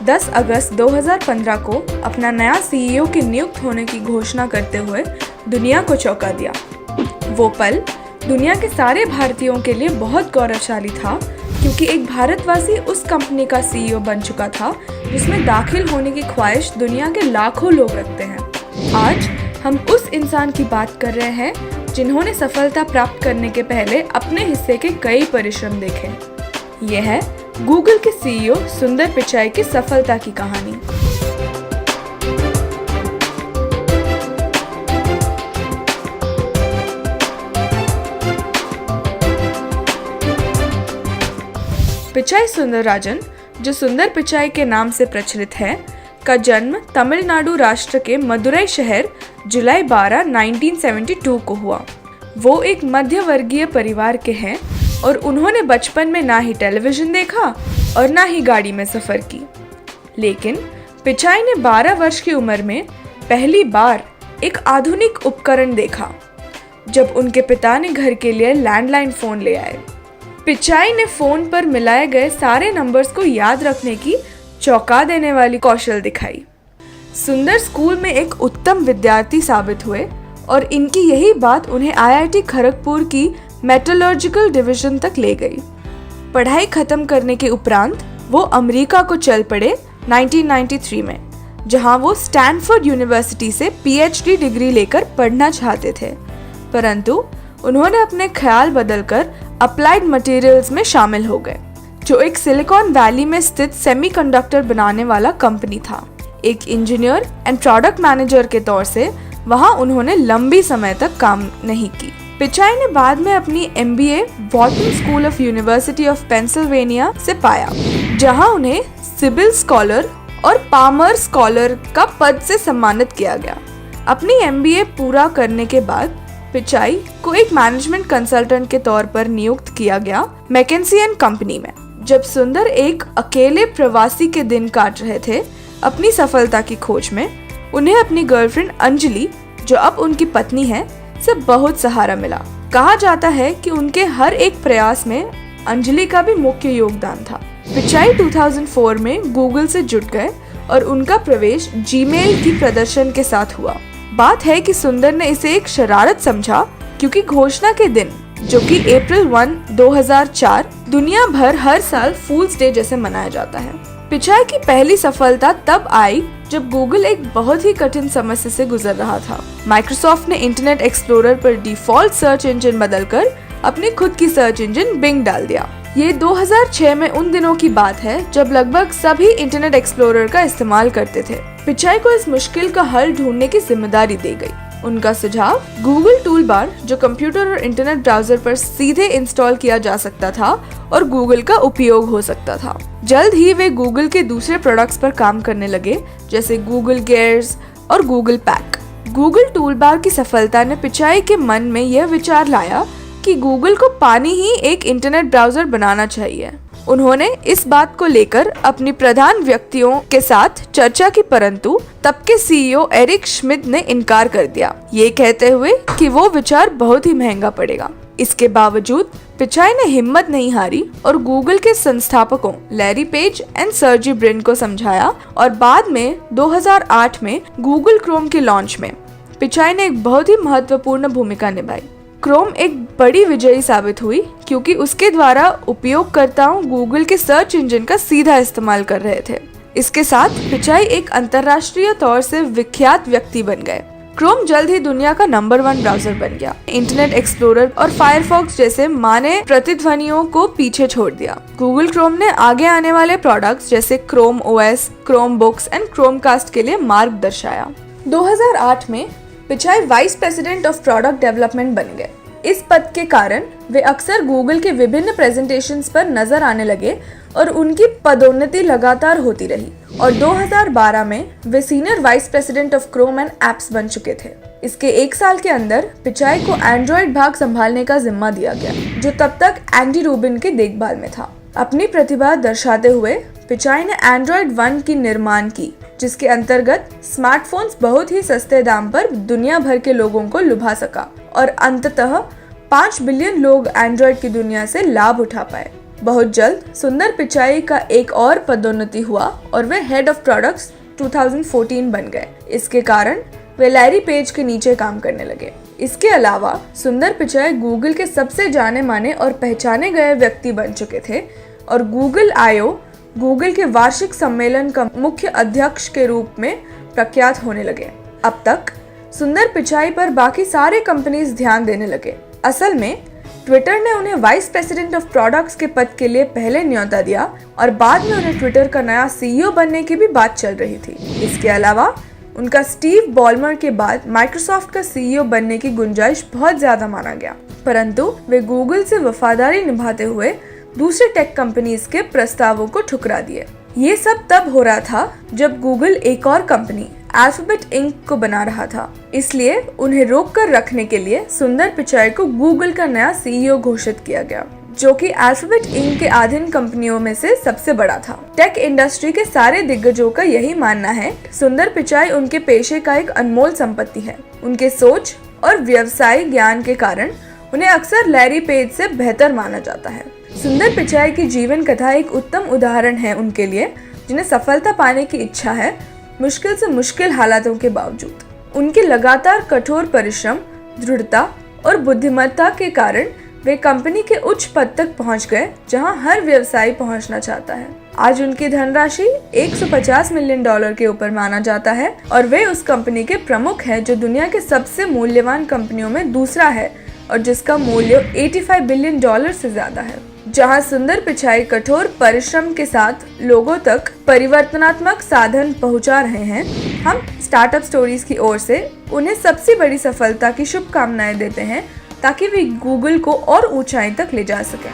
10 अगस्त 2015 को अपना नया सीईओ के नियुक्त होने की घोषणा करते हुए दुनिया को चौंका दिया। वो पल दुनिया के सारे भारतीयों के लिए बहुत गौरवशाली था, क्योंकि एक भारतवासी उस कंपनी का सीईओ बन चुका था जिसमें दाखिल होने की ख्वाहिश दुनिया के लाखों लोग रखते हैं। आज हम उस इंसान की बात कर रहे हैं जिन्होंने सफलता प्राप्त करने के पहले अपने हिस्से के कई परिश्रम देखे। यह है गूगल के सीईओ सुंदर पिचाई की सफलता की कहानी। पिचाई सुंदरराजन, जो सुंदर पिचाई के नाम से प्रचलित है, का जन्म तमिलनाडु राष्ट्र के मदुरई शहर जुलाई 12, 1972 को हुआ। वो एक मध्य वर्गीय परिवार के हैं और उन्होंने बचपन में ना ही टेलीविज़न देखा और ना ही गाड़ी में सफ़र की। लेकिन पिचाई ने 12 वर्ष की उम्र में पहली बार एक आधुनिक उपकरण देखा जब उनके पिता ने घर के लिए लैंडलाइन फ़ोन ले आए। पिचाई ने फ़ोन पर मिलाए गए सारे नंबर्स को याद रखने की चौंका देने वाली कौशल दिखाई। सुंदर स्कूल में एक उत्तम विद्यार्थी साबित हुए और इनकी यही बात उन्हें आईआईटी खड़गपुर की मेटलर्जिकल डिवीजन तक ले गई। पढ़ाई खत्म करने के उपरांत वो अमेरिका को चल पड़े 1993 में, जहां वो स्टैनफोर्ड यूनिवर्सिटी से पीएचडी डिग्री लेकर पढ़ना चाहते थे, परंतु उन्होंने अपने ख्याल बदलकर अप्लाइड मटेरियल्स में शामिल हो गए, जो एक सिलिकॉन वैली में स्थित सेमीकंडक्टर बनाने वाला कंपनी था। एक इंजीनियर एंड प्रोडक्ट मैनेजर के तौर से वहां उन्होंने लंबी समय तक काम नहीं की। पिचाई ने बाद में अपनी MBA Wharton school of university of Pennsylvania से पाया, जहां उन्हें सिबिल स्कॉलर और पामर स्कॉलर का पद से सम्मानित किया गया। अपनी एमबीए पूरा करने के बाद पिचाई को एक मैनेजमेंट कंसल्टेंट के तौर पर नियुक्त किया गया मैकेंसी एंड कंपनी में। जब सुंदर एक अकेले प्रवासी के दिन काट रहे थे अपनी सफलता की खोज में, उन्हें अपनी गर्लफ्रेंड अंजलि, जो अब उनकी पत्नी है, से बहुत सहारा मिला। कहा जाता है कि उनके हर एक प्रयास में अंजलि का भी मुख्य योगदान था। पिचाई 2004 में गूगल से जुड़ गए और उनका प्रवेश जीमेल की प्रदर्शन के साथ हुआ। बात है कि सुंदर ने इसे एक शरारत समझा, क्योंकि घोषणा के दिन, जो कि अप्रैल 1, 2004, दुनिया भर हर साल फूल्स डे जैसे मनाया जाता है। पिचाई की पहली सफलता तब आई जब गूगल एक बहुत ही कठिन समस्या से गुजर रहा था। माइक्रोसॉफ्ट ने इंटरनेट एक्सप्लोरर पर डिफॉल्ट सर्च इंजन बदलकर अपनी खुद की सर्च इंजन बिंग डाल दिया। ये 2006 में उन दिनों की बात है जब लगभग सभी इंटरनेट एक्सप्लोरर का इस्तेमाल करते थे। पिचाई को इस मुश्किल का हल ढूंढने की जिम्मेदारी दी गई। उनका सुझाव गूगल टूल बार, जो कंप्यूटर और इंटरनेट ब्राउजर पर सीधे इंस्टॉल किया जा सकता था और गूगल का उपयोग हो सकता था। जल्द ही वे गूगल के दूसरे प्रोडक्ट्स पर काम करने लगे, जैसे गूगल गेयर्स और Google pack. Google tool bar की सफलता ने पिचाई के मन में यह विचार लाया कि गूगल को पानी ही एक इंटरनेट ब्राउजर बनाना चाहिए। उन्होंने इस बात को लेकर अपनी प्रधान व्यक्तियों के साथ चर्चा की, परंतु तब के सीईओ एरिक श्मिड ने इनकार कर दिया, ये कहते हुए कि वो विचार बहुत ही महंगा पड़ेगा। इसके बावजूद पिचाई ने हिम्मत नहीं हारी और गूगल के संस्थापकों Larry page and Sergey Brin को समझाया, और बाद में 2008 में गूगल क्रोम के लॉन्च में पिचाई ने एक बहुत ही महत्वपूर्ण भूमिका निभाई। क्रोम एक बड़ी विजयी साबित हुई, क्योंकि उसके द्वारा उपयोगकर्ताओं गूगल के सर्च इंजन का सीधा इस्तेमाल कर रहे थे। इसके साथ पिचाई एक अंतर्राष्ट्रीय तौर से विख्यात व्यक्ति बन गए। क्रोम जल्द ही दुनिया का नंबर 1 ब्राउजर बन गया। इंटरनेट एक्सप्लोरर और फायरफॉक्स जैसे माने प्रतिध्वनियों को पीछे छोड़ दिया। गूगल क्रोम ने आगे आने वाले प्रोडक्ट्स जैसे Chrome OS, Chrome books and Chromecast के लिए मार्ग दर्शाया। 2008 में Pichai vice president of product development बन गए। इस पद के कारण वे अक्सर गूगल के विभिन्न प्रेजेंटेशंस पर नजर आने लगे और उनकी पदोन्नति लगातार होती रही, और 2012 में वे senior vice president of Chrome and apps बन चुके थे। इसके एक साल के अंदर पिचाई को एंड्रॉइड भाग संभालने का जिम्मा दिया गया, जो तब तक एंडी रूबिन के देखभाल में था। अपनी प्रतिभा दर्शाते हुए पिचाई ने एंड्रॉइड 1 की निर्माण की, जिसके अंतर्गत स्मार्टफोन्स बहुत ही सस्ते दाम पर दुनिया भर के लोगों को लुभा सका और अंततः 5 बिलियन लोग एंड्रॉइड की दुनिया से लाभ उठा पाए। बहुत जल्द सुंदर पिचाई का एक और पदोन्नति हुआ और वे हेड ऑफ प्रोडक्ट्स 2014 बन गए। इसके कारण वे लैरी पेज के नीचे काम करने लगे। इसके अलावा सुंदर पिचाई गूगल के सबसे जाने माने और पहचाने गए व्यक्ति बन चुके थे और गूगल I/O गूगल के वार्षिक सम्मेलन का मुख्य अध्यक्ष के रूप में प्रख्यात होने लगे। अब तक सुंदर पिचाई पर बाकी सारे कंपनीज ध्यान देने लगे। असल में ट्विटर ने उन्हें वाइस प्रेसिडेंट ऑफ प्रोडक्ट्स के पद के लिए पहले न्योता दिया और बाद में उन्हें ट्विटर का नया CEO बनने की भी बात चल रही थी। इसके अलावा उनका स्टीव बॉलमर के बाद माइक्रोसॉफ्ट का CEO बनने की गुंजाइश बहुत ज्यादा माना गया, परंतु वे गूगल से वफादारी निभाते हुए दूसरे टेक कंपनीज के प्रस्तावों को ठुकरा दिए। ये सब तब हो रहा था जब गूगल एक और कंपनी अल्फाबेट इंक को बना रहा था, इसलिए उन्हें रोक कर रखने के लिए सुंदर पिचाई को गूगल का नया CEO घोषित किया गया, जो कि अल्फाबेट इंक के अधीन कंपनियों में से सबसे बड़ा था। टेक इंडस्ट्री के सारे दिग्गजों का यही मानना है, सुंदर पिचाई उनके पेशे का एक अनमोल संपत्ति है। उनके सोच और व्यवसायिक ज्ञान के कारण उन्हें अक्सर लैरी पेज से बेहतर माना जाता है। सुंदर पिचाई की जीवन कथा एक उत्तम उदाहरण है उनके लिए जिन्हें सफलता पाने की इच्छा है, मुश्किल से मुश्किल हालातों के बावजूद। उनके लगातार कठोर परिश्रम, दृढ़ता और बुद्धिमत्ता के कारण वे कंपनी के उच्च पद तक पहुंच गए जहां हर व्यवसायी पहुंचना चाहता है। आज उनकी धनराशि $150 मिलियन के ऊपर माना जाता है और वे उस कंपनी के प्रमुख हैं जो दुनिया के सबसे मूल्यवान कंपनियों में दूसरा है और जिसका मूल्य $85 बिलियन से ज्यादा है। जहां सुंदर पिचाई कठोर परिश्रम के साथ लोगों तक परिवर्तनात्मक साधन पहुंचा रहे हैं, हम स्टार्टअप स्टोरीज की ओर से उन्हें सबसे बड़ी सफलता की शुभकामनाएं देते हैं ताकि वे गूगल को और ऊंचाई तक ले जा सकें।